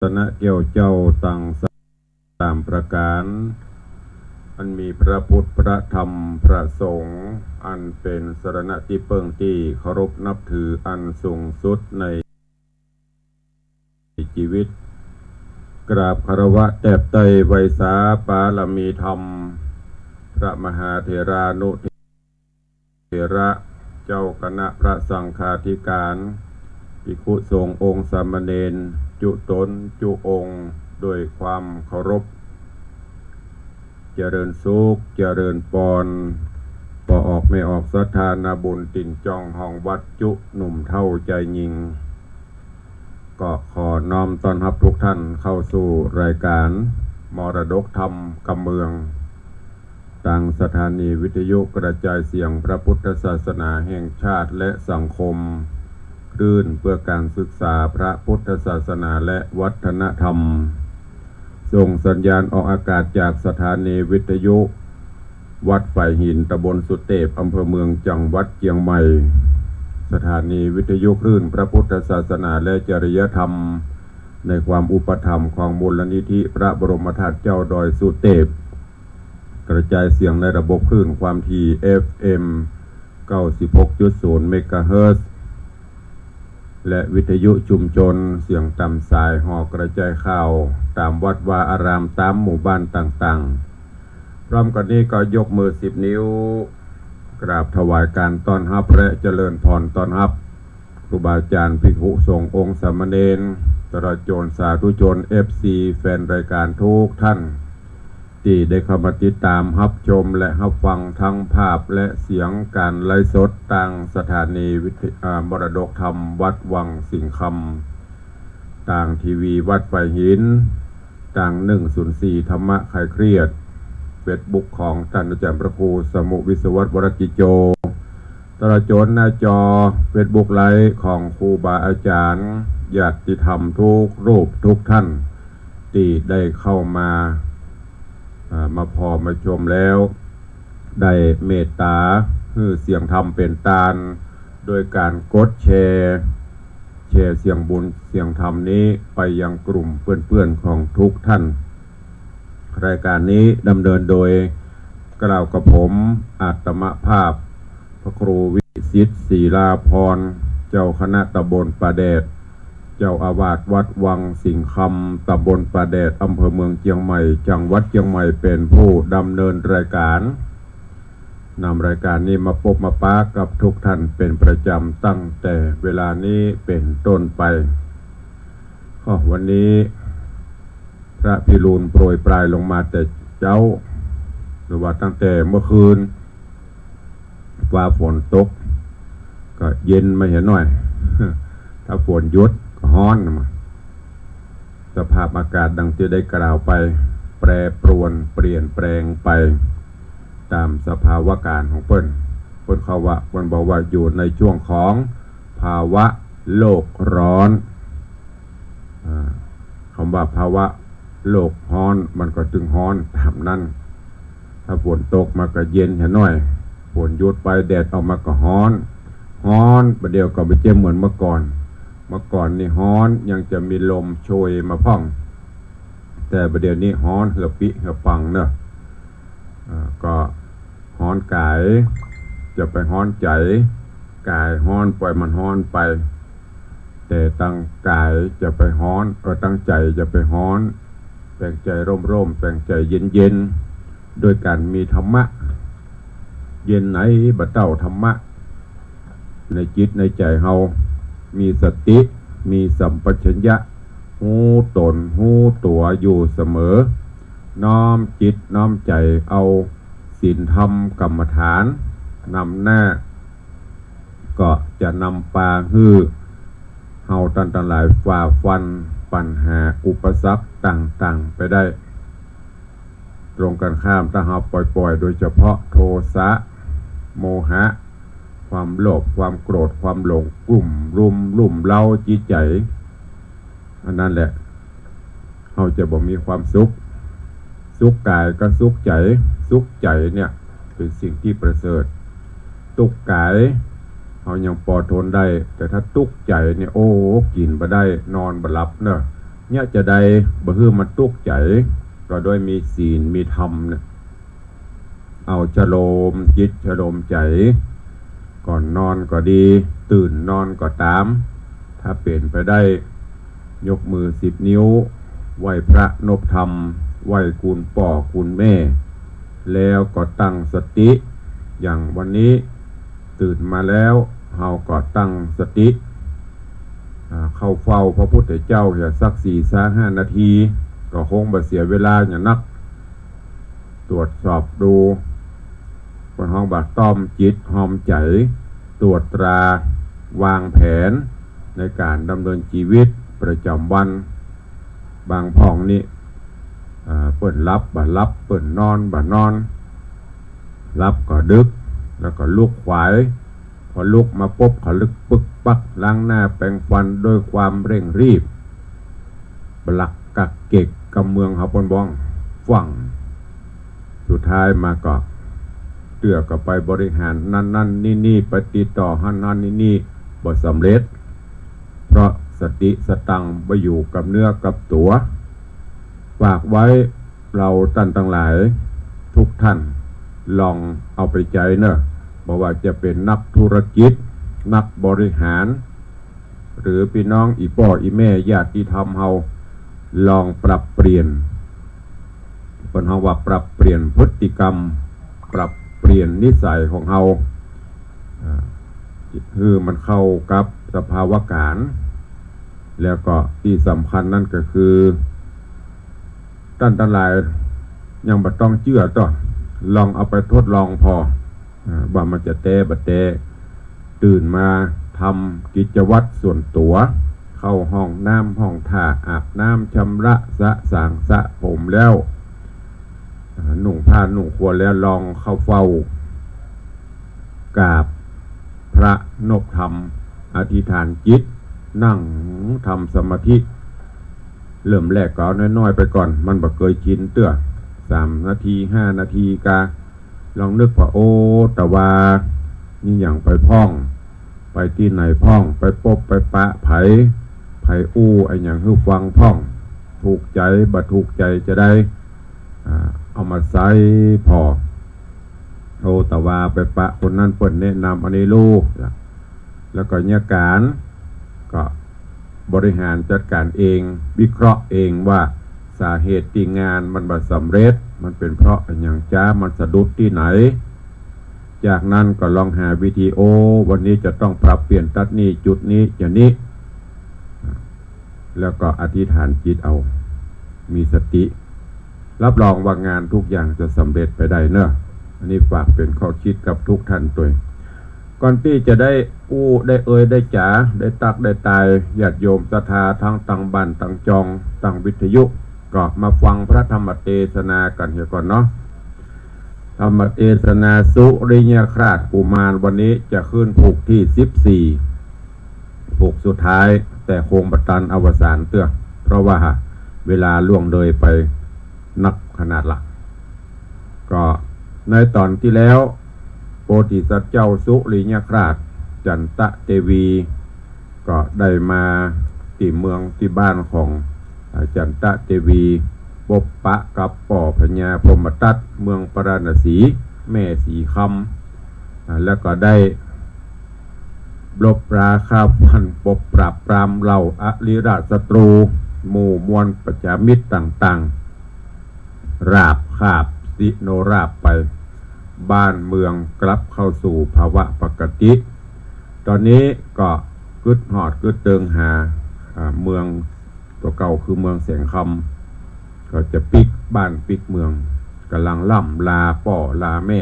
ตนะเกี่ยวเจ้าต่างสามประการอันมีพระพุทธพระธรรมพระสงฆ์อันเป็นสรณะที่เปิ่งที่เคารพนับถืออันสูงสุดในชีวิตกราบคารวะแตบเตยไวสาปาลมีธรรมพระมหาเถรานุเถระเจ้าคณะพระสังฆาธิการภิกขุสงฆ์องค์สามเณรจุตนจุองค์ด้วยความเคารพเจริญสุขเจริญปอนพอออกไม่ออกศรัทธานาบุญติ่นจองห้องวัดจุหนุ่มเท่าใจยิงก็ขอน้อมต้อนรับทุกท่านเข้าสู่รายการมรดกธรรมกำเมืองทางสถานีวิทยุกระจายเสียงพระพุทธศาสนาแห่งชาติและสังคมคลื่นเพื่อการศึกษาพระพุทธศาสนาและวัฒนธรรมส่งสัญญาณออกอากาศจากสถานีวิทยุวัดฝ่ายหินตำบลสุเทพอำเภอเมืองจังหวัดเชียงใหม่สถานีวิทยุคลื่นพระพุทธศาสนาและจริยธรรมในความอุปถัมภ์ของมูลนิธิพระบรมธาตุเจ้าดอยสุเทพกระจายเสียงในระบบคลื่นความถี่ FM 96.0 เมกะเฮิรตซ์และวิทยุชุมชนเสียงต่ำสายหอกระจายข่าวตามวัดวาอารามตามหมู่บ้านต่างๆพร้อมกันนี้ก็ยกมือ10 นิ้วกราบถวายการต้อนรับและเจริญพรต้อนรับครูบาอาจารย์ภิกขุสงฆ์องค์สามเณรตลอดจนสาธุชน FC แฟนรายการทุกท่านที่ได้เข้ามาติดตามรับชมและรับฟังทั้งภาพและเสียงการไลฟ์สดทางสถานีมรดกธรรมวัดวังสิงห์คำทางทีวีวัดไฟหินทาง104ธรรมะคลายเครียดเฟซบุ๊กของท่านอาจารย์พระครูสมุวิศวัตรวรกิจโจตลอดจนหน้าจอเฟซบุ๊กไลฟ์ของครูบาอาจารย์ญาติธรรมทุกรูปทุกท่านที่ได้เข้ามาพอมาชมแล้วได้เมตตาคือเสียงธรรมเป็นตาลโดยการกดแชร์เสียงบุญเสียงธรรมนี้ไปยังกลุ่มเพื่อนๆของทุกท่านรายการนี้ดำเนินโดยกล่าวกับผมอาตมภาพพระครูวิสิทธิ์ศรีลาภรณ์เจ้าคณะตำบลป่าแดดเจ้าอาวาสวัดวังสิงห์คำตำบลป่าแดดอำเภอเมืองเชียงใหม่จังหวัดเชียงใหม่เป็นผู้ดำเนินรายการนำรายการนี้มาพบมาปะกับทุกท่านเป็นประจำตั้งแต่เวลานี้เป็นต้นไปวันนี้พระพิรุณโปรยปลายลงมาแต่เจ้าหรือว่าตั้งแต่เมื่อคืนว่าฝนตกก็เย็นมาเห็นหน่อย ถ้าฝนหยุดก็ร้อนมาสภาพอากาศดังที่ได้กล่าวไปแปรปรวนเปลี่ยนแปลงไปตามสภาวะการของเพิ่นเขาว่าเพิ่นบอกว่าอยู่ในช่วงของภาวะโลกร้อนคำว่าภาวะโลกร้อนมันก็จึงร้อนตามนั้นถ้าฝนตกมาก็เย็นแค่น้อยฝนหยุดไปแดดออกมาก็ร้อนประเดี๋ยวก็ไม่เจ็บเหมือนเมื่อก่อนนี่ร้อนยังจะมีลมโชยมาพ่องแต่ประเดี๋ยวนี้ร้อนเหือปิเหือปังเนอะก็ร้อนกายจะไปร้อนใจกายร้อนปล่อยมันร้อนไปแต่ตั้งกายจะไปร้อนตั้งใจจะไปร้อนแปลงใจร่มแปลงใจเย็นโดยการมีธรรมะเย็นไหนบะเต้าธรรมะในจิตในใจเฮามีสติมีสัมปชัญญะหูตนหูตัวอยู่เสมอน้อมจิตน้อมใจเอาศีลธรรมกรรมฐานนำหน้าก็จะนำปาฮื้อเฮาตันตหลายฝ่าฟันปัญหาอุปสรรคต่างๆไปได้ตรงกันข้ามถ้าเฮาปล่อยโดยเฉพาะโทสะโมหะความโลภความโกรธความหลงกลุ่มลุ่มเล้าจิตใจอันนั้นแหละเราจะบ่มีความสุขกายก็สุขใจเนี่ยเป็นสิ่งที่ประเสริฐทุกข์กายเรายังพอทนได้แต่ถ้าทุกข์ใจเนี่ยโอ้กินบ่ได้นอนบ่หลับเนอะ เนี่ยจะได้บ่ฮื้อมันตุกใจก็โดยมีศีลมีธรรมเนี่ยเอาชโลมจิตชโลมใจก่อนนอนก็ดีตื่นนอนก็ตามถ้าเปลี่ยนไปได้ยกมือ10 นิ้วไหว้พระนบธรรมไหว้คุณพ่อคุณแม่แล้วก็ตั้งสติอย่างวันนี้ตื่นมาแล้วเฮาก็ตั้งสติเข้าเฝ้าพระพุทธเจ้าอย่าสัก4-5 นาทีก็คงบ่เสียเวลาอย่างนักตรวจสอบดูคนห้องบาต้อมจิตหอมใจตรวจตราวางแผนในการดำเนินชีวิตประจำวันบางพ่องนี่เปิดรับบ่รับเปิดนอนบ่นอนรับก็ดึกแล้วก็ลุกขวายพอลุกมาปุ๊บเขาลึกปึกปักล้างหน้าแปรงฟันด้วยความเร่งรีบบลักกักเกกกำเมืองเขาปนบ้องฝั่งสุดท้ายมาก็เตือก็ไปบริหารนั่นนี่ไปติดต่อนั่นนี่บ่สำเร็จเพราะสติสตังไปอยู่กับเนื้อกับตัวฝากไว้เราท่านทั้งหลายทุกท่านลองเอาไปใจเนอะบอกว่าจะเป็นนักธุรกิจนักบริหารหรือพี่น้องอีพ่ออีแม่ญาติธรรมเฮาลองปรับเปลี่ยนเป็นเฮาว่าปรับเปลี่ยนพฤติกรรมปรับเปลี่ยนนิสัยของเฮาคือมันเข้ากับสภาวะการแล้วก็ที่สำคัญนั่นก็คือท่านทั้งหลายยังบ่ต้องเชื่อต่อลองเอาไปทดลองพอว่ามันจะบัดตื่นมาทำกิจวัตรส่วนตัวเข้าห้องน้ำห้องท่าอาบน้ำชำระสะสางสะผมแล้วหนุ่งผ้าหนุ่งครัวแล้วลองเข้าเฝ้ากราบพระนบธรรมอธิษฐานจิตนั่งทำสมาธิเริ่มแรกก็น้อยๆไปก่อนมันบ่เคยชินเตื้อ3 นาที5 นาทีกาลองนึกว่าโอ้แต่ว่านี่อย่างไปพ่องไปที่ไหนพ่องไปปบไปปะไผอู้ไอ้อย่างคือฟังพ่องถูกใจบ่ถูกใจจะได้เอามาใส่พอโอ้แต่ว่าไปปะคนนั้นเปิดแนะนำอันนี้ลูกแล้วก็เนี่ยการก็บริหารจัดการเองวิเคราะห์เองว่าสาเหตุที่งานมันบ่สำเร็จมันเป็นเพราะอย่างจ้ามันสะดุดที่ไหนจากนั้นก็ลองหาวิธีวันนี้จะต้องปรับเปลี่ยนตัดนี้จุดนี้อย่างนี้แล้วก็อธิษฐานจิตเอามีสติรับรองว่างานทุกอย่างจะสำเร็จไปได้เนอะอันนี้ฝากเป็นข้อคิดกับทุกท่านตัวก่อนที่จะได้ได้ได้จ๋าได้ตักได้ตายญาติโยมศรัทธาทั้งต่างบ้านต่างจองต่างวิทยุก็มาฟังพระธรรมเทศนากันเฮียก่อนเนาะธรรมเทศนาสุริยคราชกุมารวันนี้จะขึ้นผูกที่14ผูกสุดท้ายแต่คงบัตันอวสานเตื้อเพราะว่าเวลาล่วงเลยไปนักขนาดละก็ในตอนที่แล้วโพธิสัตว์เจ้าสุริยคราชจันตะเทวีก็ได้มาที่เมืองที่บ้านของจันตะเทวีปบปะกับป่อพญาพรหมทัตเมืองปราณสีแม่สีคำแล้วก็ได้ลบราคาพันปบปราบปรามเหล่าอริราชศัตรูหมู่มวลประชามิตรต่างๆราบคาบสิโนราบไปบ้านเมืองกลับเข้าสู่ภาวะปกติตอนนี้ก็กึดหอดกึดเติงหาเมืองตัวเก่าคือเมืองแสงคำก็จะปิกบ้านปิกเมืองกำลังล่ำลาป่อลาแม่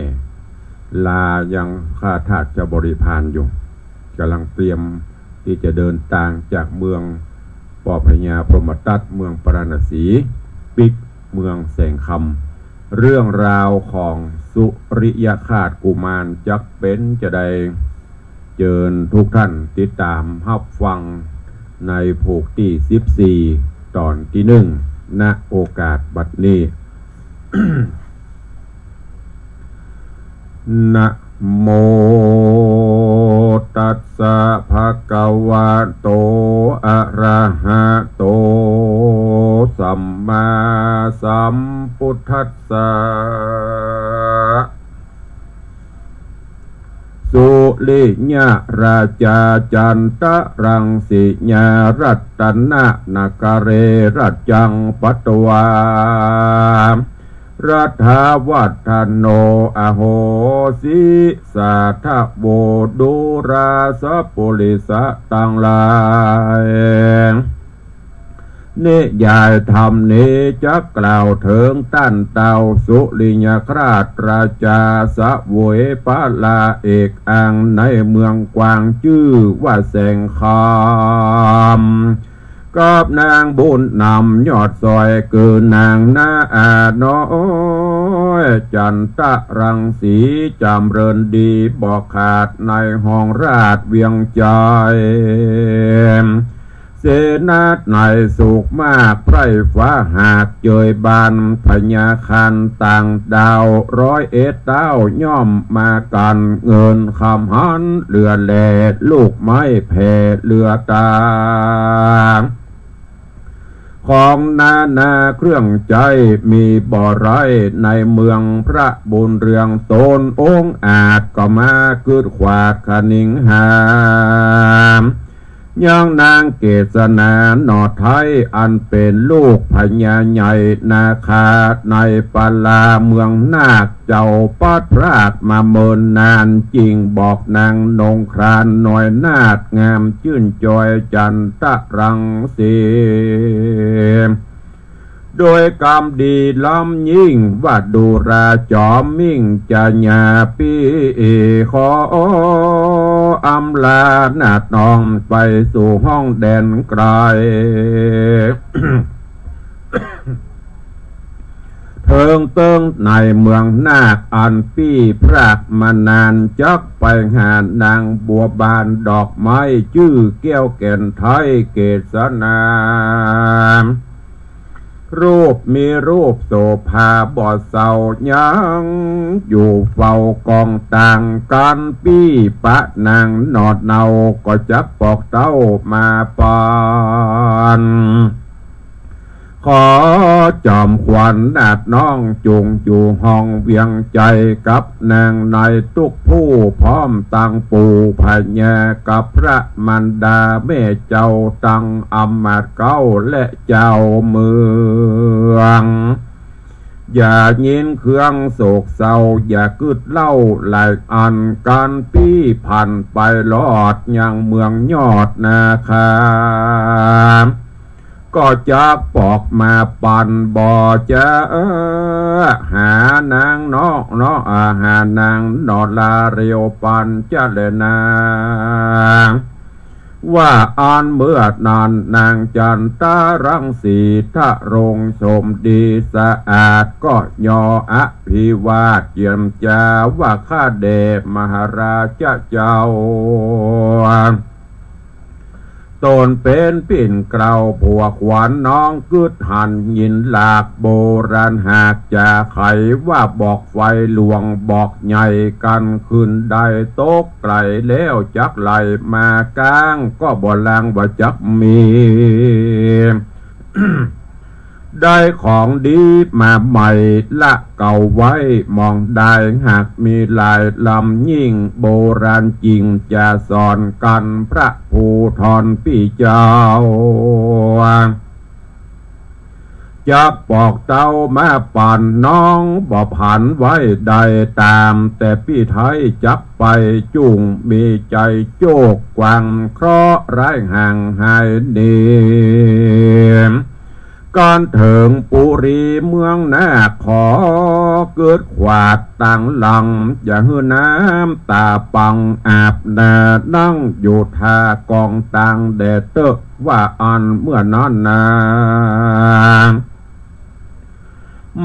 ลายังข้าทาสจะบริพารอยู่กำลังเตรียมที่จะเดินทางจากเมืองป่อพญาพรหมทัตเมืองปราณสีปิกเมืองแสงคำเรื่องราวของสุริยคราชกุมารจักเป็นจะได้เชิญทุกท่านติดตามรับฟังในผูกที่14ตอนที่1ณโอกาสบัดนี้ นะโ โมตัสสะภะคะวะโตอะระหะโตสัมมาสัมพุทธัสสะสุลิญะราชาจันตะรังสิญารัตนะนาคาเรรัจจังปัตตวารัฐาวัฒโนอโหสิสาทะโวดุราสปุริสะตังลายนิยายธรรมนี้จะกล่าวถึงต้านเต่าสุริยคราชราชาสะเวยปะลาเอกอังในเมืองกวางชื่อว่าแสงคามกับนางบุญนำยอดซอยคือนางนาอาน้อยจันตะรังสีจำเริญดีบอกขาดในห้องราชเวียงใจเสนาในสุขมากไพร่ฟ้าหากเจยบานพญาคันต่างดาว101เต้าย่อมมากันเงินคำหันเรือแหลลูกไม้แผ่เรือตาของนาเครื่องใจมีบ่อไรในเมืองพระบุญเรืองโตนองค์อาจก็มาเกิดขวาดขนิงหามยังนางเกษนาหนอไทยอันเป็นลูกพญาใหญ่นาคาในปลาเมืองนาคเจ้าปัดพรากมาเมินนานจริงบอกนางนงครานหน่อยนาดงามชื่นจอยจันตะรังสีโดยกรรมดีล้ำยิ่งว่าดูราจอมมิ่งจะญาปีขออำลาหนาดนองไปสู่ห้องแดนไกล เทิงเติงในเมืองนาคอันปี้พรากมานานจักไปหานางบัวบานดอกไม้ชื่อแก้วแก่นไทยเกษนารูปมีรูปโสภาบ่อเศร้ายังอยู่เฝ้ากองต่างกันปี้ปะนางนอดเนาก็จักปอกเต้ามาปานขอจอมขวัญนาดน้องจุงอยู่ห้องเวียงใจกับนางในตุกผู้พร้อมตังปูพญากับพระมันดาแม่เจ้าตังอำมาตย์เก้าและเจ้าเมืองอย่ายินเครื่องโศกเศร้าอย่ากึดเล่าหลายอันการปี้ผ่านไปลอดยังเมืองยอดนาคาก็จะปอกมาปันบ่อจะหานางนอกหานางนอลาเรียวปันจะเลนาว่าอ่านเมื่อนานนางจันตารังสีทะรงสมดีสะอาดก็ยออภิวาทเยี่ยมจาว่าข้าเดชมหาราชเจ้าตนเป็นปิ่นเกลาผัวขวัญน้องกึดหันยินหลากโบราณหากจะไขว่าบอกไฟหลวงบอกใหญ่กันขึ้นได้ตกไกลแล้วจักไหลมากลางก็บ่ลางว่าจักมี ได้ของดีมาใหม่ละเก่าไว้มองได้หากมีลายลำยิ่งโบราณจริงจะสอนกันพระภูธรพี่เจ้าจะปอกเต้ามาปั่นน้องบ่ผันไว้ใดตามแต่พี่ไทยจับไปจุ่งมีใจโจกกวางเคราะห์ร้ายห่างหายเนีก่อนถึงปุรีเมืองนาขอเกิดขวาดต่างหลังอย่าหื้อน้ำตาปังอาบแดดนั่งอยู่ทากองต่างแดดเตอะว่าอันเมื่อนานนา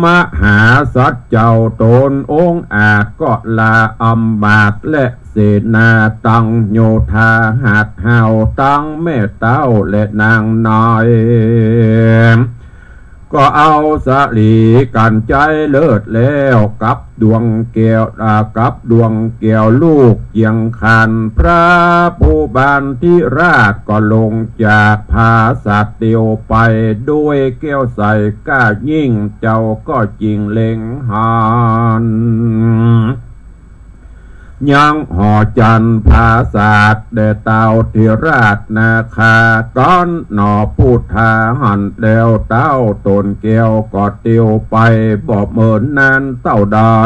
มหาสัตว์เจ้าตนองค์อาจก็ลาอำมาตย์และเสนาตังโยธาหาดเฮาตังแม่เต้าและนางน้อย ก็เอาสลีกันใจเลิศแล้วกับดวงแก้วกับดวงแก้วลูกเยียงคันพระผู้บานที่ราชก็ลงจากผาสัตว์เตียวไปด้วยแก้วใสก้ายิ่งเจ้าก็จริงเล็งหันยังห่อจันภาศาสตร์เดเต่าที่ราชนาคาก้อนหน่อพูดทาหันเดวเต้าตนเกียวกอดเตียวไปบอกเหมือนนั้นเต้าได้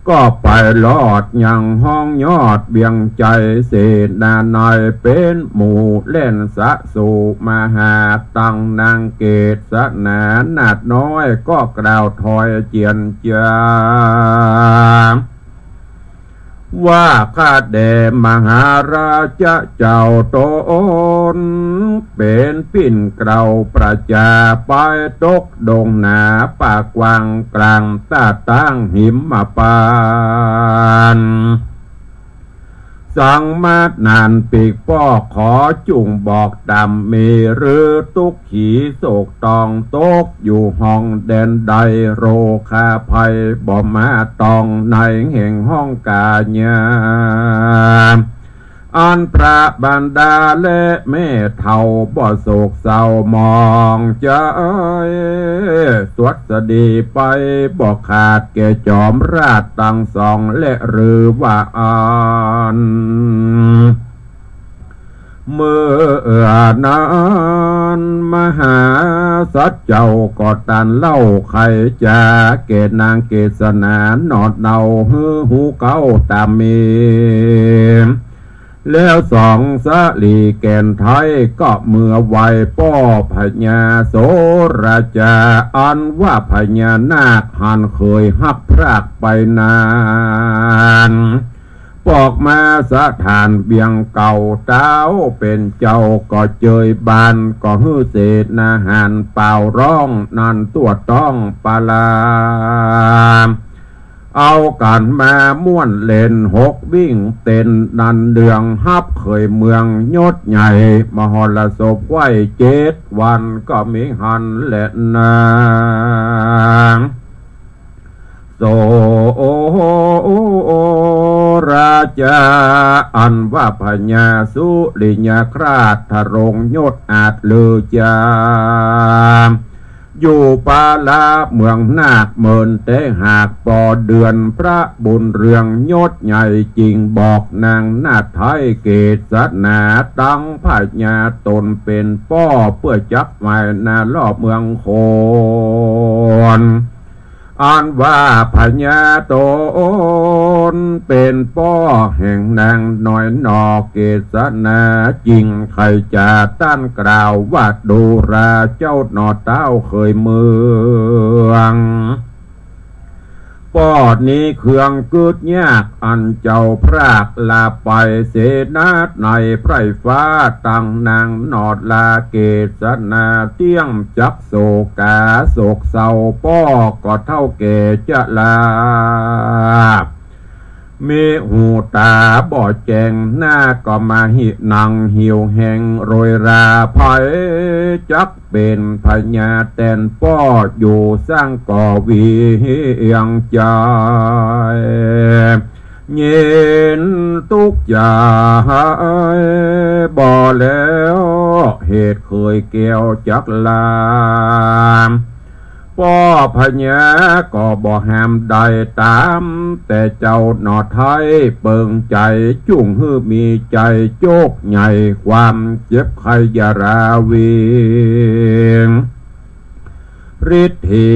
ก็ไปลอดยังห้องยอดเบียงใจเสนาหน่อยเป็นหมู่เล่นสะสู่มหาตังนางเกศสนานาดน้อยก็กล่าวถอยเจียนจาว่าข้าแด่มหาราชเจ้าตนเป็นปิ่นเกลาประจาไปตกดงหนาปากวางกลางตาตั้งหิมมาปานสังมาดนานปีกป้อขอจุ่งบอกดำมีหรือตุกขีโศกตองตกอยู่ห้องแดนใดโรคาภัยบ่มาตองในแห่งห้องกาญาอันพระบรรดาและแม่เท่าบ่โศกเศร้ามองใจสวัสดีไปบ่ขาดแก่จอมราชตั้งสองและหรือว่าอันเมื่อนั้นมหาสัจเจ้าก็ตันเล่าใครจะเกศนางเกศนาหนอดเนาหูเก้าตามมีแล้วสองสลีแก่นไทยก็เมื่อไหวป้อพญาโสราชาอันว่าพญานาคหันเคยหับพรากไปนานปอกมาสถานเบียงเก่าเต้าเป็นเจ้าก็เจยบานก็ฮือเศษนาหารเป่าร้องนั่นตัวต้องปาลาเอากันมาม่วนเล่นหกวิ่งเต้นนันเดืองฮับเคยเมืองยศใหญ่มหรสพไหว7 วันก็มีหันและนางโสราชาอันว่าพญาสุริยคราชทรงยศอาจลือจาอยู่ปาลาเมืองนาคเมินแต่หากปอเดือนพระบุญเรืองยศใหญ่จริงบอกนางนาไทยเกศนาตั้งพญาตนเป็นป้อเพื่อจักไว้นาลอบเมืองโคนอันว่าพญาตนเป็นป้อแห่งนางน้อยนอเกศนาจริงใครจะต้านกล่าวว่าดูราเจ้าหนอเต้าเคยเมืองป้อนี้เครื่องกึดยากอันเจ้าพรากลาไปเสนาในไพรฟ้าตั้งนางนอดลาเกศนาเตี้ยงจักโศกาโศกเศร้าป้อก็เท่าแก่จะลามีหูตาบ่แจงหน้าก็มาหินังหิวแห่งโรยราภัยจักเป็นพญาแตนป้ออยู่สร้างก่อวีเอียงใจเย็นทุกอย่างบ่แล้วเหตุเคยเกี่ยวจักลามป้อพญาก็บ่ห้ามใดตามแต่เจ้าหนอไทยเปิงใจจุ่งฮือมีใจโจกใหญ่ความเจ็บไข้ยาราวีฤทธิ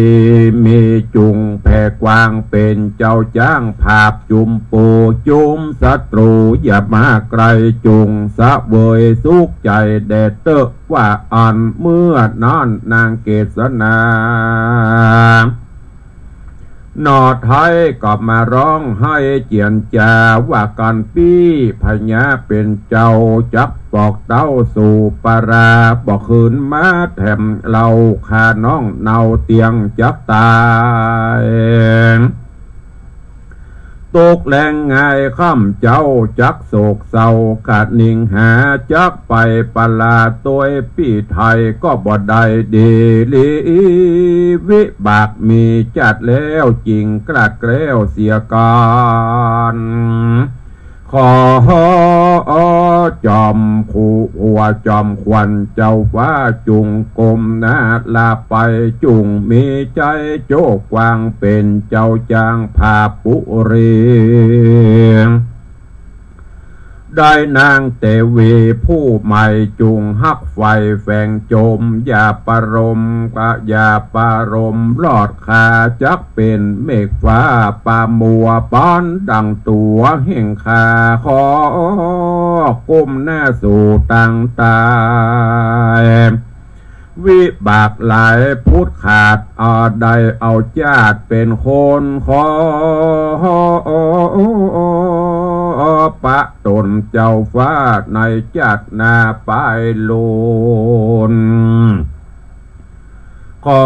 มีจุงแผ่กว้างเป็นเจ้าจ้างภาพจุมปูจุมศัตรูอย่ามาไกลจุงสะเวยสุขใจแดดเตอะว่าอันเมื่อนอนนางเกศนาหนอไทยก็มาร้องให้เจียนจาว่ากันปี้พญาเป็นเจ้าจับปอกเต้าสู่ปาราบอกคืนมาแถมเราขาน้องเนาเตียงจับตาย ตกแรงง่ายข้ามเจ้าจักโศกเศร้าขาดนิ่งหาจักไปปลาตัวพี่ไทยก็บ่ได้ดีลีวิบากมีจัดแล้วจริงกลัดแกล้วเสียการขอจอมคู่หัวจอมควันเจ้าฟ้าจุงกลมนาลาไปจุงมีใจโจกวางเป็นเจ้าจางภาปุเรีได้นางเตวีผู้ใหม่จุงฮักไฟแฝงโจมอย่าปรมก็อย่าปารมลอดขาจักเป็นเมฆฟ้าปามัวป้อนดังตัวแห่งขาขอก้มหน้าสู่ตั้งตายวิบากหลายพุทธขาดใดเอาญาติเป็นคนขอปะตนเจ้าฟ้าในจัดนาไปโลนขอ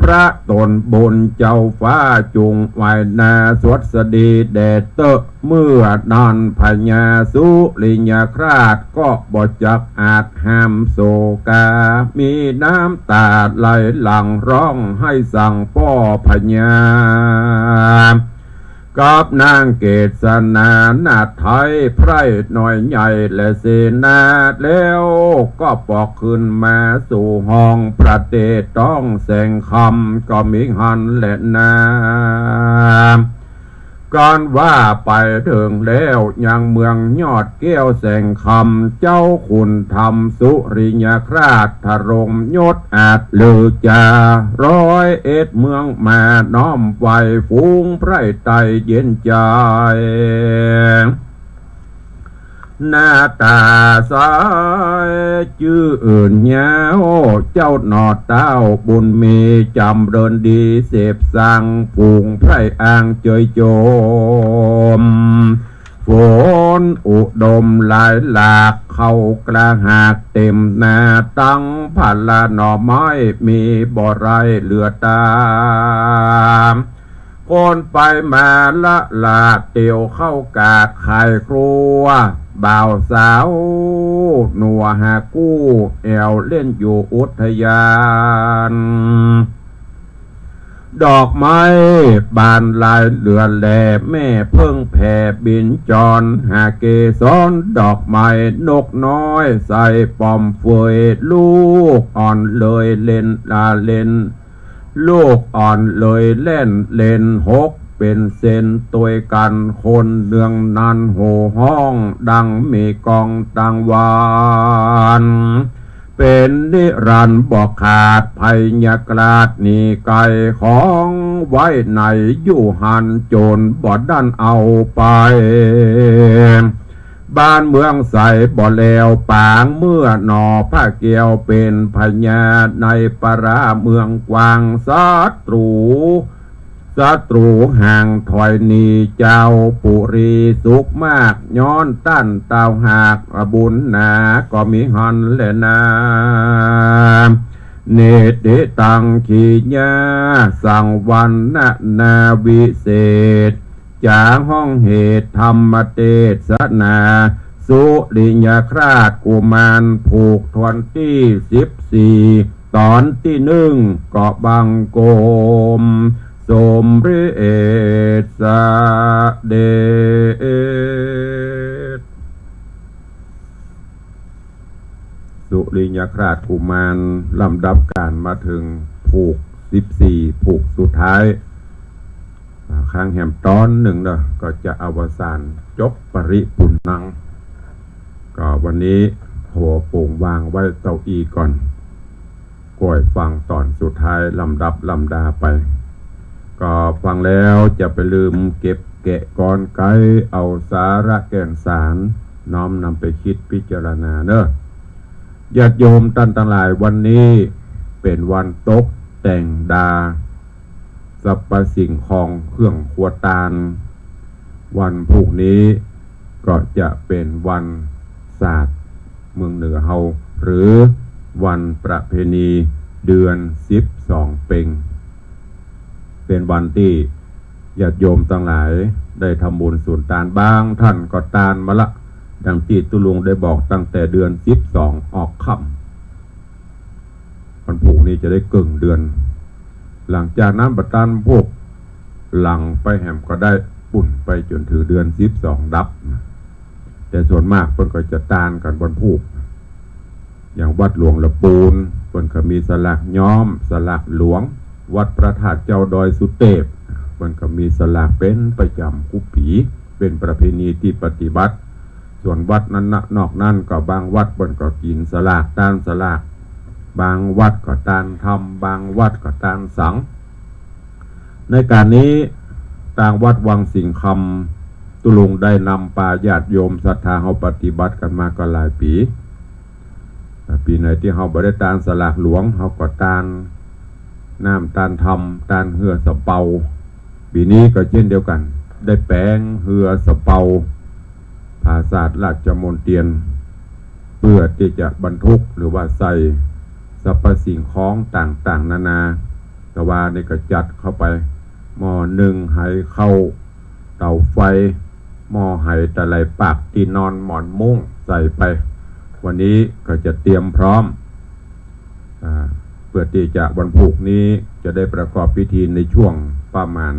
พระตนบนเจ้าฟ้าจุงไว้นาสวดสดีแดดเตอะเมื่อนอนพญาสุริยคราชก็บ่จักอาจห้ามโศกามีน้ำตาไหลหลั่งร้องให้สั่งพ่อพญากับนางเกศนานาไทยไพร่หน่อยใหญ่และเสนาแล้วก็ปอกขึ้นมาสู่ห้องประเทศต้องแสงคำก็มีหันและนาก่อนว่าไปถึงแล้วยังเมืองยอดแก้วแสงคำเจ้าคุณธรรมสุริยคราชทรงยศอาจลือจา101เมืองมาน้อมไฟฟูงไพร่ไตเย็นใจหน้าตาสายชื่ออื่นเงาเจ้าหนอเต้าบุญมีจำเริญดีเสพสังฝูงไพร่อ่างเจยโจมฝนอุดมหลายหลากเข้ากระหากเต็มนาตั้งพันละหน่อไม้มีบ่อไรเหลือตามคนไปมาละลาเตียวเข้ากาดไข่ครัวบ่าวสาวหนัวหากู้แอวเล่นอยู่อุทยานดอกไม้บานลายเหลือแหล่แม่เพิ่งแผ่บินจรหาเกสรดอกไม้นกน้อยใส่ปอมเฟยลูกอ่อนเลยเล่นเล่นลูกอ่อนเลยเล่นหกเป็นเส้นตัวกันคนเนืองนันโหห้องดังมีกองตังวานเป็นนิรันดร์บอกขาดภัยยกราดนี่ไก่ของไว้ไหนอยู่หันโจรบ่ดันเอาไปบ้านเมืองใสบ่แล้วปางเมื่อหนอผ้าเกียวเป็นพญาในปราเมืองกวางศัตรูห่างถอยหนีเจ้าปุรีสุขมากย้อนตั้นเต้าหากบุญหนาก็มีหันและนาเนติตังขีญาสั่งวันนาวิเศษจากห้องเหตุธรรมเทศนาสุริยคราชกุมารผูกทวนที่14ตอนที่1เกาะบางโกมสมฤทธิ์เดชสุริยคราชกุมารลำดับการมาถึงผูก14ผูกสุดท้ายข้างแหมตอนหนึ่งก็จะอวสานจบปริปุณังก็วันนี้หัวโป่งวางไว้เต้าอี้ก่อนก่อยฟังตอนสุดท้ายลำดับลำดาไปก็ฟังแล้วจะไปลืมเก็บแกะก่อนไกเอาสาระแก่นสารน้อมนำไปคิดพิจารณาเนอะญาติโยมท่านทั้งหลายวันนี้เป็นวันตกแต่งดาสรรพสิ่งของเครื่องครัวตาลวันพรุ่งนี้ก็จะเป็นวันศาสตร์เมืองเหนือเฮาหรือวันประเพณีเดือน12 เพ็งเป็นวันที่ ญาติโยมทั้งหลายได้ทำบุญส่วนตานบางท่านก็ตานมาละดังที่ตุลุงได้บอกตั้งแต่เดือน12ออกค่ำวันผูกนี้จะได้เกิ่งเดือน หลังจากนั้นบัดตันพวกหลังไปแหมก็ได้ปุ่นไปจนถึงเดือน12ดับแต่ส่วนมากเพิ่นก็จะตานกันวันผูกอย่างวัดหลวงละปูนเพิ่นก็มีสลักย้อมสลักหลวงวัดพระธาตุเจ้าดอยสุเทพเพิ่นก็มีสลักเป็นประจำกุปีเป็นประเพณีที่ปฏิบัติส่วนวัดนั้นนอกนั้นก็บางวัดเพิ่นก็กินสลากตานสลากบางวัดก็ตานทำบางวัดก็ตานสังในการนี้ต่างวัดวังสิงคำตุลุงได้นำปาญาติโยมศรัทธาเฮาปฏิบัติกันมาก็หลายปีปีไหนที่เฮาบ่ได้ตานสลากหลวงเฮาก็ตานน้ำตานทำตานเหือสะเปาปีนี้ก็เช่นเดียวกันได้แปลงเหือสะเปาภาษาราชมนเทียนเพื่อที่จะบรรทุกหรือว่าใส่สรรพสิ่งของต่างๆนานาแต่ว่านี่ก็จัดเข้าไปหม้อหนึ่งไหเข้าเตาไฟหม้อไหตะไลปากที่นอนหมอนมุ้งใส่ไปวันนี้ก็จะเตรียมพร้อมเพื่อที่จะวันผูกนี้จะได้ประกอบพิธีในช่วงประมาณ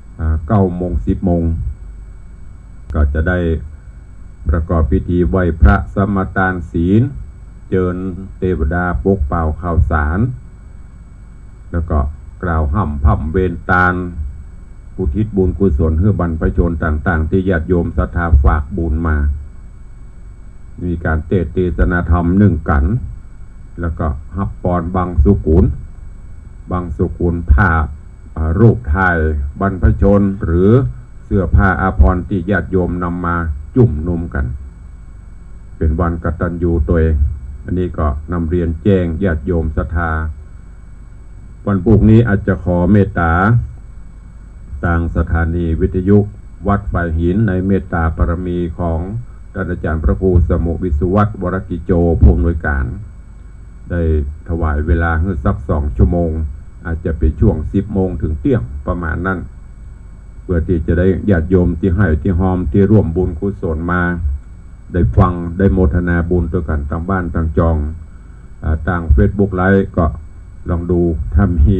9 โมง 10 โมงก็จะได้ประกอบพิธีไหว้พระสมทานศีลเจิญเทวดาปกเป่าข่าวสารแล้วก็กล่าวห่ำพ่ำเวรตาลอุทิศบุญกุศลให้บรรพชนต่างๆที่ญาติโยมศรัทธาฝากบุญมามีการเทศนาธรรม1 กันแล้วก็ฮับปอนบางสุกุลภาพรูปถ่ายบรรพชนหรือเสื้อผ้าอาภรณ์ที่ญาติโยมนำมาจุ่มนุมกันเป็นวันกตัญญูตัวเองอันนี้ก็นำเรียนแจ้งญาติโยมศรัทธาวันปลูกนี้อาจจะขอเมตตาทางสถานีวิทยุวัดฝ่ายหินในเมตตาปรมีของท่านอาจารย์พระครูสมุวิสุวัตรวรกิโจผู้อำนวยการได้ถวายเวลาให้สัก2 ชั่วโมงอาจจะเป็นช่วง10 โมงถึงเที่ยงประมาณนั้นเพื่อที่จะได้ญาติโยมที่ให้ที่หอมที่ร่วมบุญกุศลมาได้ฟังได้โมทนาบุญตัวกันทางบ้านทางจองทาง Facebook ไลฟ์ก็ลองดูถ้ามี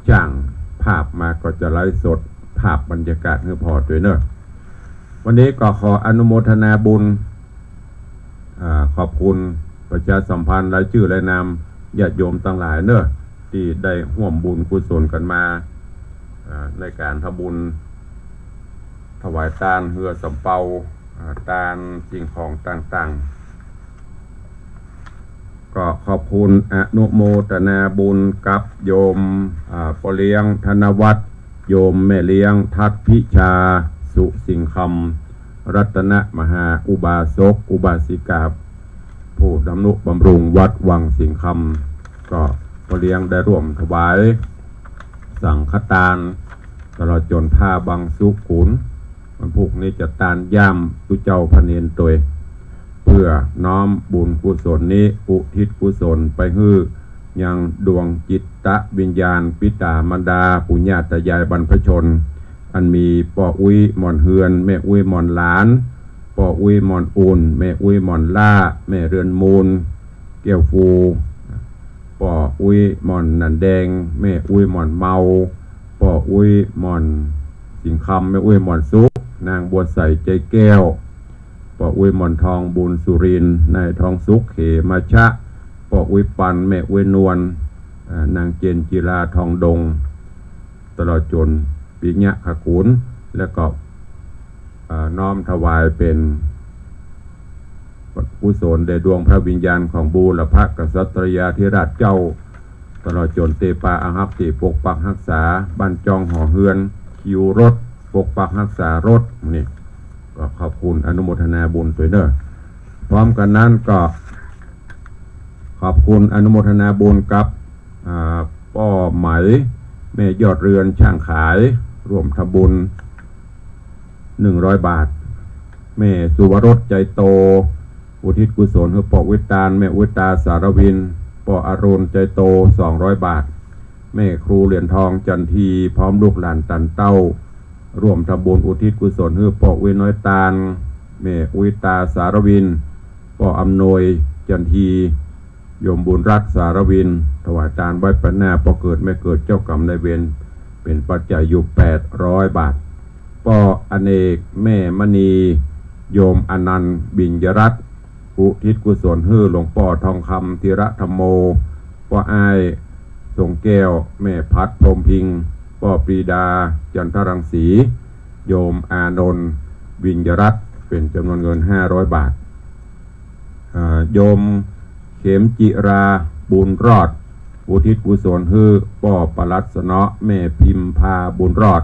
จ้างภาพมาก็จะไลฟ์สดภาพบรรยากาศให้พอด้วยเนอะวันนี้ก็ขออนุโมทนาบุญขอบคุณประชาสัมพันธ์รายชื่อรายนามญาติโยมทั้งหลายเนอะที่ได้ร่วมบุญกุศลกันมาในการทำบุญถวายทานเหือสำเปาทานสิ่งของต่างๆก็ขอบคุณอนุโมทนาบุญกับโยมพ่อเลี้ยงธนวัฒน์โยมแม่เลี้ยงทัตพิชาสุสิงคำรัตนมหาอุบาสกอุบาสิกาผู้ดำนุบำรุงวัดวังสิงคำก็พ่อเลี้ยงได้ร่วมถวายสังฆทานตลอดจนผ้าบางสุขุนวันพุกนี้จะตานย่ำตุเจ้าพระเนรตัวเพื่อน้อมบุญกุศลนี้อุทิศกุศลไปให้ยังดวงจิตตะวิญญาณปิตามารดาปุญญาตายายบรรพชนอันมีป่ออุ้ยหมอนเฮือนแม่อุ้ยหมอนหลานป่ออุ้ยหมอนอุ่นแม่อุ้ยหมอนล่าแม่เรือนมูลเกี่ยวฟูป่ออุ้ยหมอนนันแดงแม่อุ้ยหมอนเมาป่ออุ้ยหมอนสิงคำแม่อุ้ยหมอนซุกนางบัวใสใจแก้วป่ออุ้ยหมอนทองบุญสุรินนายทองสุขเขมาชะป่ออุ้ยปันแม่อุ้ยนวลนางเจนจิราทองดงตลอดจนปิญญะขกุลและก็น้อมถวายเป็นกุศลแด่ดวงพระวิญญาณของบูรพกษัตริยาธิราชเจ้าตลอดจนเตปาอาหักติปกปักรักษาบ้านจองห่อเฮือนคิวรถปกปักรักษารถนี่ก็ขอบคุณอนุโมทนาบุญด้วยเนอะพร้อมกันนั้นก็ขอบคุณอนุโมทนาบุญกับป้อไหมแม่ยอดเรือนช่างขายร่วมทำบุญ100 บาทแม่สุวรสใจโตอุทิศกุศลให้ปอวิตาลแม่วิตาสารวินปออรุณใจโต200 บาทแม่ครูเหรียญทองจันทีพร้อมลูกหลานตันเต้า ร่วมทำบุญอุทิศกุศลให้พ่ออุ้ยน้อยตาลแม่อุ้ยตาสารวินพ่ออำนวยจันทีโยมบุญรัตน์สารวินถวายทานไว้ปัญหน้าพอเกิดไม่เกิดเจ้ากรรมนายเวรเป็นปัจจัยอยู่800 บาทพ่ออเนกแม่มณีโยมอนันต์บิญญรัตน์อุทิศกุศลให้หลวงพ่อทองคำธีระธรรมโมพ่ออ้ายทรงแก้วแม่พัดพรหมพิงค์พ่อปรีดาจันทรังสีโยมอานนท์บิญญรัตน์เป็นจำนวนเงิน500 บาทโยมเขมจิราบุญรอดอุทิศกุศลให้พ่อปลัดสนอแม่พิมพาบุญรอด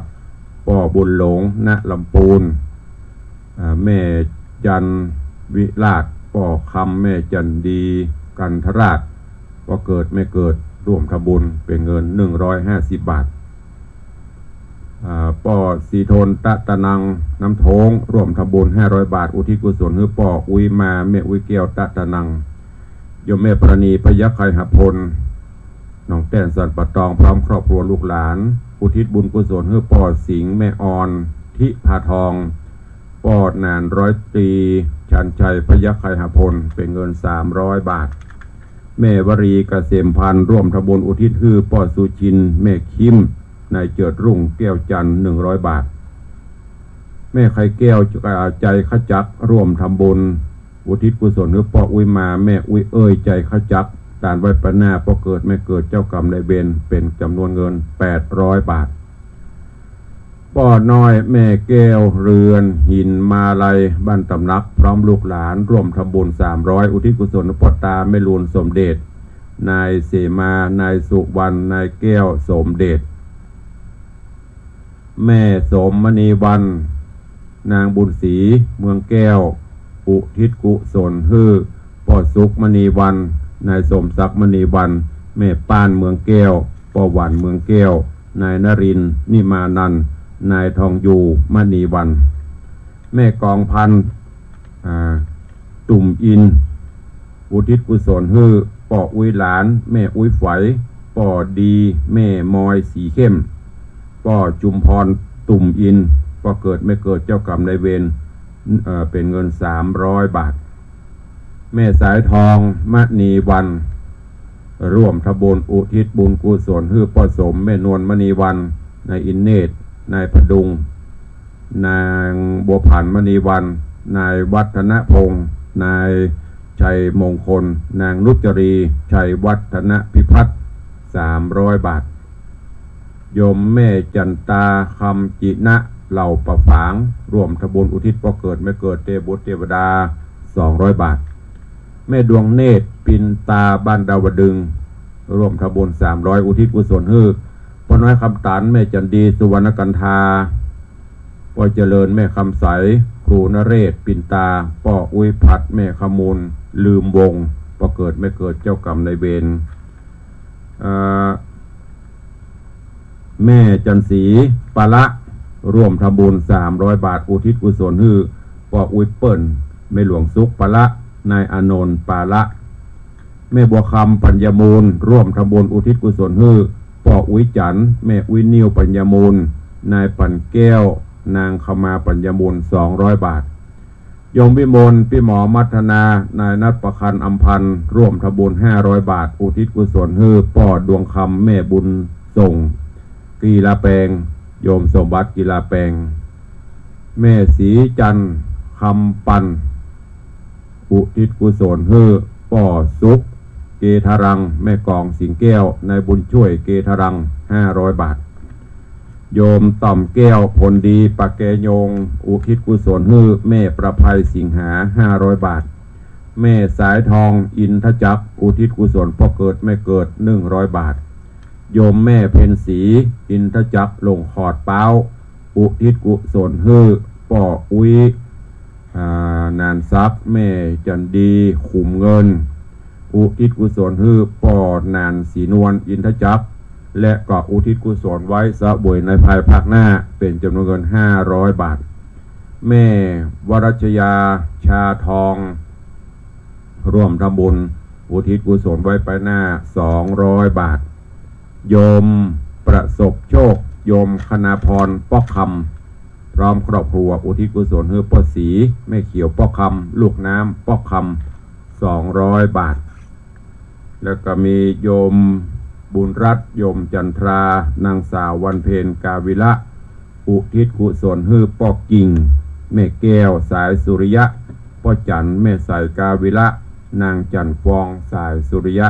พ่อบุญหลงณลำปูนแม่จันวิลาศพ่อคำแม่จันดีกันทราชพ่อเกิดไม่เกิดร่วมทำบุญเป็นเงิน150 บาทป่อสีโทนตะตะนังน้ำโถงร่วมทำบุญ500 บาทอุทิศกุศลให้ป่ออุ้ยมาแม่อุ้ยแก้วตะตะนังโยมแม่ประณีพยัคฆ์ไคหพลน้องแต้นสันปะตองพร้อมครอบครัวลูกหลานอุทิศบุญกุศลให้ป่อสิงห์แม่ออนทิพาทองป่อนาน100 ตรีชันชัยพยัคฆ์ไคหพลเป็นเงิน300 บาทแม่วรีเกษมพันธ์ร่วมทำบุญอุทิศให้ป่อสุชินแม่คิมนายเจิดรุ่งแก้วจันทร์100 บาทแม่ไข่แก้วใจขจักร่วมทำบุญอุทิศกุศลให้พ่ออุ้ยมาแม่อุ้ยเอ้ยใจขจักตานไว้ปัญหน้าพ่อเกิดไม่เกิดเจ้ากรรมนายเวรเป็นจำนวนเงิน800 บาทพ่อน้อยแม่แก้วเรือนหินมาลัยบ้านตำนักพร้อมลูกหลานร่วมทำบุญ300อุทิศกุศลให้พ่อตาแม่ลูนสมเด็จนายเสมานายสุวรรณนายแก้วสมเด็จแม่สมมณีวันนางบุญศรีเมืองแก้วอุทิศกุศลให้พ่อสุขมณีวันนายสมศักดิ์มณีวันแม่ป้านเมืองแก้วพ่อหวันเมืองแก้วนายนรินทร์นิมานันท์นายทองอยู่มณีวันแม่กองพันตุ่มอินอุทิศกุศลให้พ่ออุ้ยหลานแม่อุ้ยฝอยพ่อดีแม่มอยสีเข้มพ่อจุมพรตุ่มอินพ่อเกิดไม่เกิดเจ้ากรรมนายเวรเป็นเงิน300 บาทแม่สายทองมณีวันร่วมทำบุญอุทิศบุญกุศลให้พ่อสมแม่นวลมณีวันนายอินเนตนายพดุงนางบัวผันมณีวันนายวัฒนพงศ์นายชัยมงคลนางนุจรีชัยวัฒนพิพัฒน์300 บาทโยมแม่จันตาคำจินะเหล่าประฝางร่วมทำบุญอุทิศพ่อเกิดไม่เกิดเทบุตรเทวดา200 บาทแม่ดวงเนตรปินตาบ้านดาวดึงร่วมทำบุญ300อุทิศกุศลให้พ่อน้อยคำตันแม่จันดีสุวรรณกันธาพ่อเจริญแม่คำใสครูนเรศปินตาพ่ออุ้ยผัดแม่ขมูลลืมวงพ่อเกิดไม่เกิดเจ้ากรรมนายเวรแม่จันสีปะละร่วมทำบุญ300 บาทอุทิศกุศลให้พ่ออุ้ยเปิ้ลแม่หลวงสุขปะละนายอานนท์ปาละแม่บัวคำปัญญามูลร่วมทำบุญอุทิศกุศลให้พ่ออุ้ยจันแม่อุ้ยนิ้วปัญญามูลนายปั่นแก้วนางขมาปัญญามูล200 บาทโยมวิมลพี่หมอมัทนานายนัทประคันอัมพันธ์ร่วมทำบุญ500 บาทอุทิศกุศลให้พ่อดวงคำแม่บุญส่งกีฬาแปลงโยมสมบัติกีฬาแปลงแม่ศรีจันทร์คำปันอุทิศกุศลให้ป่อสุขเกทารังแม่กองสิงแก้วนายบุญช่วยเกทารัง500 บาทโยมต่อมแก้วผลดีปากแกยงอุทิศกุศลให้แม่ประภัยสิงหา500 บาทแม่สายทองอินทจักรอุทิศกุศลพ่อเกิดไม่เกิด100 บาทโยมแม่เพ็ญศรีอินทจักรลงขอดเป้าอุทิศกุศลให้ป่ออุ้ยนานซับแม่จันดีขุมเงินอุทิศกุศลให้ป่อนานสีนวลอินทจักรและก็อุทิศกุศลไว้สะบวยในภายภาคหน้าเป็นจำนวนเงิน500 บาทแม่วรัชยาชาทองร่วมทำบุญอุทิศกุศลไว้ไปหน้า200 บาทโยมประสบโชคโยมคณาพรป้อค ร้อมครอบครัวอุทิศกุศลให้พ่อศรีแม่เขียวพ่อคำลูกน้ำพ่อคำ200 บาทแล้วก็มีโยมบุญรัตน์โยมจันทรานางสาววันเพ็ญกาวิละอุทิศกุศลให้พ่อกิ่งแม่แก้วสายสุริยะพ่อจันแม่สายกาวิละนางจันฟองสายสุริยะ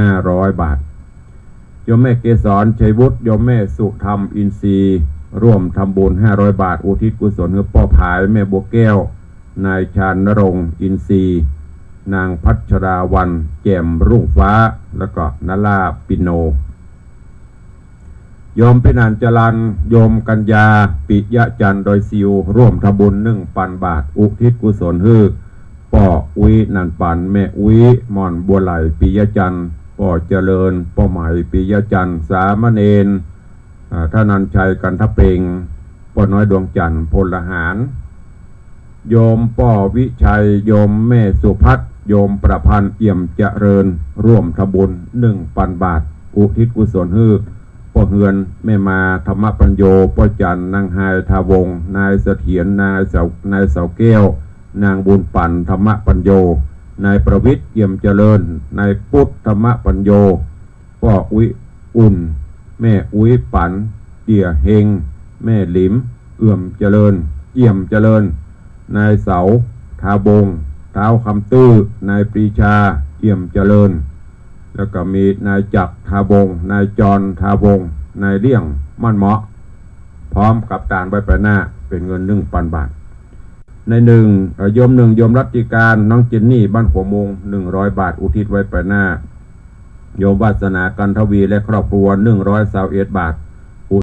500 บาทโยมแม่เกษรชัยวุฒิโยมแม่สุธรรมอินทรีย์ร่วมทำบุญ500 บาทอุทิศกุศลให้พ่อผายแม่บัวแก้วนายชาญณรงค์อินทรีย์นางพัชราวันแจ่มรุ่งฟ้าแล้วก็นลาปิโนโยมเป็นอัญจรันโยมกัญญาปิยะจันโดยซิวร่วมทำบุญ1,000 บาทอุทิศกุศลให้ป่ออุ้ยนันปันแม่อุ้ยม่อนบัวไหลปิยะจันป่อเจริญป่อใหม่ปิยะจันสามเณรท่านันชัยกันทะเปงป่อน้อยดวงจันทร์พลหารโยมป่อวิชัยโยมแม่สุพัฒน์โยมประพันธ์เอี่ยมเจริญร่วมทำบุญ1,000 บาทอุทิศกุศลให้ป่อเฮือนแม่มาธรรมปัญโยป่อจันนางไฮทาวงนายเสถียรนายเสาแก้วนางบุญปั่นธรรมปัญโยนายประวิทย์เอี่ยมเจริญนายพุทธธรรมปัญโยป่ออุ้ยอุ่นแม่อุ้ยปั่นเตี่ยเฮงแม่หลิมเอื่อมเจริญเอี่ยมเจริญนายเสาทาบงเท้าคำตื้อนายปรีชาเอี่ยมเจริญแล้วก็มีนายจักรทาบงนายจรทาบงนายเลี่ยงมั่นเหมาะพร้อมกับตานใบไปหน้าเป็นเงิน1,000 บาทในโยมโยมรัติการน้องเจนนี่บ้านหัวมง100 บาทอุทิศไว้ไปหน้าโยมวาสนากันทวีและครอบครัว121 บาท